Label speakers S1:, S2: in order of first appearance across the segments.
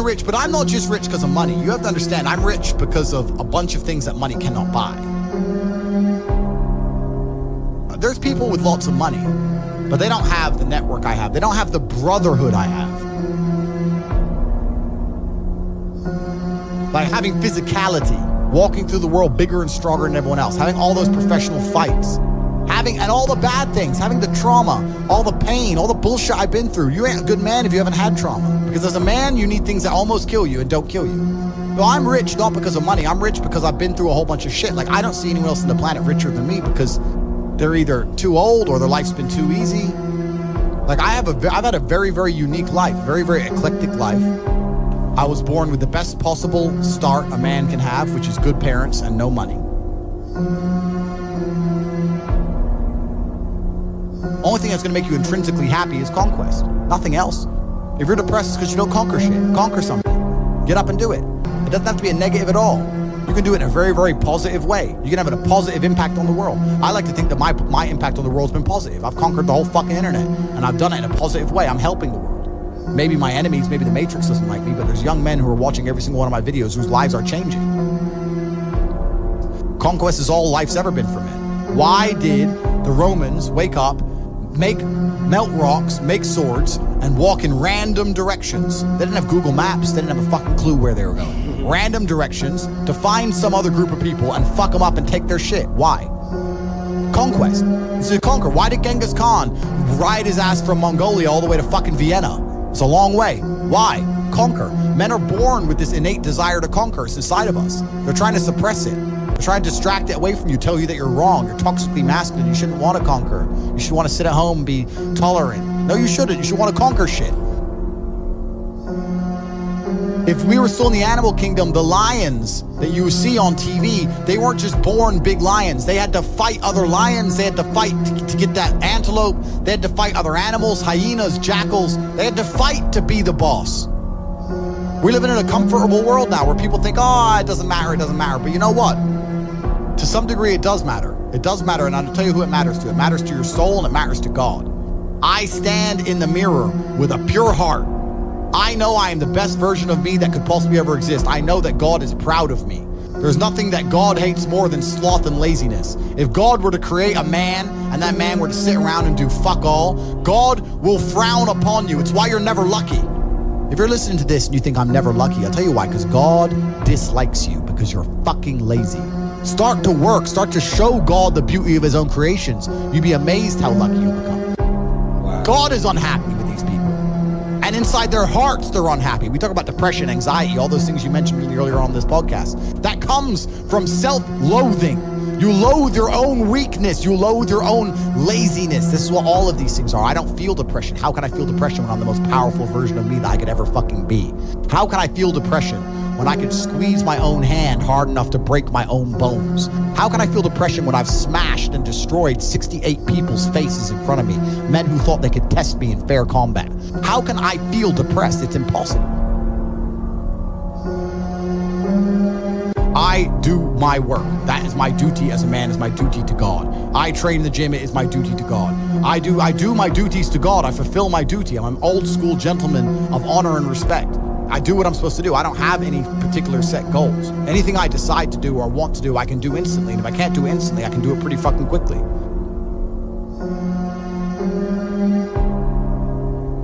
S1: rich, but I'm not just rich because of money. You have to understand, I'm rich because of a bunch of things that money cannot buy. There's people with lots of money, but they don't have the network I have. They don't have the brotherhood I have. Like having physicality, walking through the world bigger and stronger than everyone else, having all those professional fights, and all the bad things, having the trauma, all the pain, all the bullshit I've been through. You ain't a good man if you haven't had trauma. Because as a man, you need things that almost kill you and don't kill you. So I'm rich not because of money. I'm rich because I've been through a whole bunch of shit. Like, I don't see anyone else on the planet richer than me because they're either too old or their life's been too easy. Like, I've had a very, very unique life, very, very eclectic life. I was born with the best possible start a man can have, which is good parents and no money. Only thing that's gonna make you intrinsically happy is conquest, nothing else. If you're depressed, it's because you don't conquer shit. Conquer something. Get up and do it. It doesn't have to be a negative at all. You can do it in a very, very positive way. You can have a positive impact on the world. I like to think that my impact on the world's been positive. I've conquered the whole fucking internet, and I've done it in a positive way. I'm helping the world. Maybe my enemies, maybe the Matrix doesn't like me, but there's young men who are watching every single one of my videos whose lives are changing. Conquest is all life's ever been for men. Why did the Romans wake up, melt rocks, make swords, and walk in random directions? They didn't have Google Maps. They didn't have a fucking clue where they were going. Random directions to find some other group of people and fuck them up and take their shit. Why? Conquest. It's to conquer. Why did Genghis Khan ride his ass from Mongolia all the way to fucking Vienna? It's a long way. Why? Conquer. Men are born with this innate desire to conquer. It's inside of us. They're trying to suppress it. They're trying to distract it away from you, tell you that you're wrong. You're toxically masculine. You shouldn't want to conquer. You should want to sit at home and be tolerant. No, you shouldn't. You should want to conquer shit. If we were still in the animal kingdom, the lions that you see on TV, they weren't just born big lions. They had to fight other lions. They had to fight to get that antelope. They had to fight other animals, hyenas, jackals. They had to fight to be the boss. We're living in a comfortable world now where people think, oh, it doesn't matter, it doesn't matter. But you know what? To some degree, it does matter. It does matter, and I'll tell you who it matters to. It matters to your soul, and it matters to God. I stand in the mirror with a pure heart. I know I am the best version of me that could possibly ever exist. I know that God is proud of me. There's nothing that God hates more than sloth and laziness. If God were to create a man, and that man were to sit around and do fuck all, God will frown upon you. It's why you're never lucky. If you're listening to this and you think I'm never lucky, I'll tell you why, because God dislikes you because you're fucking lazy. Start to work, start to show God the beauty of his own creations. You'd be amazed how lucky you'll become. Wow. God is unhappy with these people. And inside their hearts, they're unhappy. We talk about depression, anxiety, all those things you mentioned earlier on this podcast. That comes from self-loathing. You loathe your own weakness. You loathe your own laziness. This is what all of these things are. I don't feel depression. How can I feel depression when I'm the most powerful version of me that I could ever fucking be? How can I feel depression when I could squeeze my own hand hard enough to break my own bones? How can I feel depression when I've smashed and destroyed 68 people's faces in front of me, men who thought they could test me in fair combat? How can I feel depressed? It's impossible. I do my work. That is my duty as a man, is my duty to God. I train in the gym, it is my duty to God. I do my duties to God. I fulfill my duty. I'm an old school gentleman of honor and respect. I do what I'm supposed to do. I don't have any particular set goals. Anything I decide to do or want to do, I can do instantly. And if I can't do it instantly, I can do it pretty fucking quickly.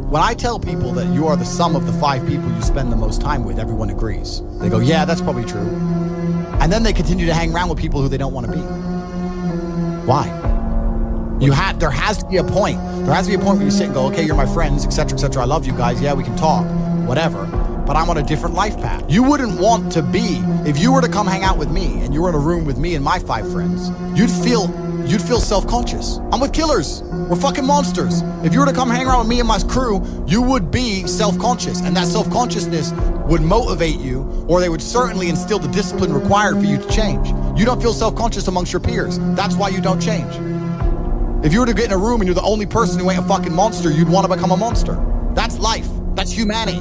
S1: When I tell people that you are the sum of the 5 people you spend the most time with, everyone agrees. They go, yeah, that's probably true. And then they continue to hang around with people who they don't want to be. Why? There has to be a point. There has to be a point where you sit and go, okay, you're my friends, etc., etc. I love you guys. Yeah, we can talk, whatever. But I'm on a different life path. You wouldn't want to be, if you were to come hang out with me and you were in a room with me and my 5 friends, you'd feel self-conscious. I'm with killers. We're fucking monsters. If you were to come hang around with me and my crew, you would be self-conscious, and that self-consciousness would motivate you, or they would certainly instill the discipline required for you to change. You don't feel self-conscious amongst your peers. That's why you don't change. If you were to get in a room and you're the only person who ain't a fucking monster, you'd want to become a monster. That's life. That's humanity.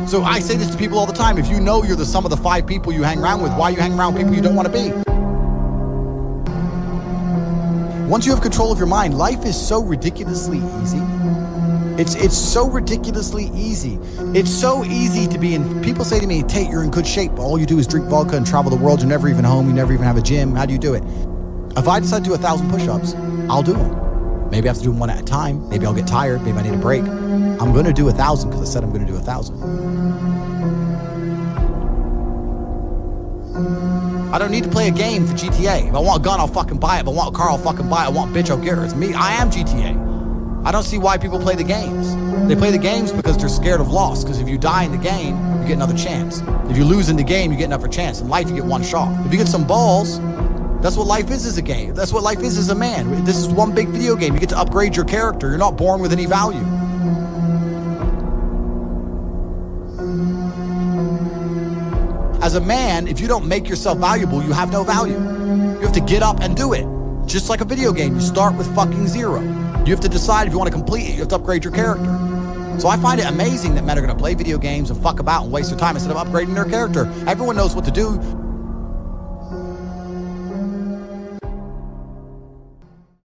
S1: So I say this to people all the time. If you know you're the sum of the 5 people you hang around with, why you hang around with people you don't want to be? Once you have control of your mind, life is so ridiculously easy. It's so ridiculously easy. It's so easy to be in. People say to me, Tate, you're in good shape. All you do is drink vodka and travel the world. You're never even home. You never even have a gym. How do you do it? If I decide to do 1,000 push-ups, I'll do them. Maybe I have to do them one at a time. Maybe I'll get tired. Maybe I need a break. I'm going to do 1,000 because I said I'm going to do 1,000. I don't need to play a game for GTA. If I want a gun, I'll fucking buy it. If I want a car, I'll fucking buy it. I want a bitch, I'll get her. It's me. I am GTA. I don't see why people play the games. They play the games because they're scared of loss. Because if you die in the game, you get another chance. If you lose in the game, you get another chance. In life, you get one shot. If you get some balls, that's what life is as a game. That's what life is as a man. This is one big video game. You get to upgrade your character. You're not born with any value. As a man, if you don't make yourself valuable, you have no value. You have to get up and do it. Just like a video game, you start with fucking zero. You have to decide if you want to complete it, you have to upgrade your character. So I find it amazing that men are going to play video games and fuck about and waste their time instead of upgrading their character. Everyone knows what to do.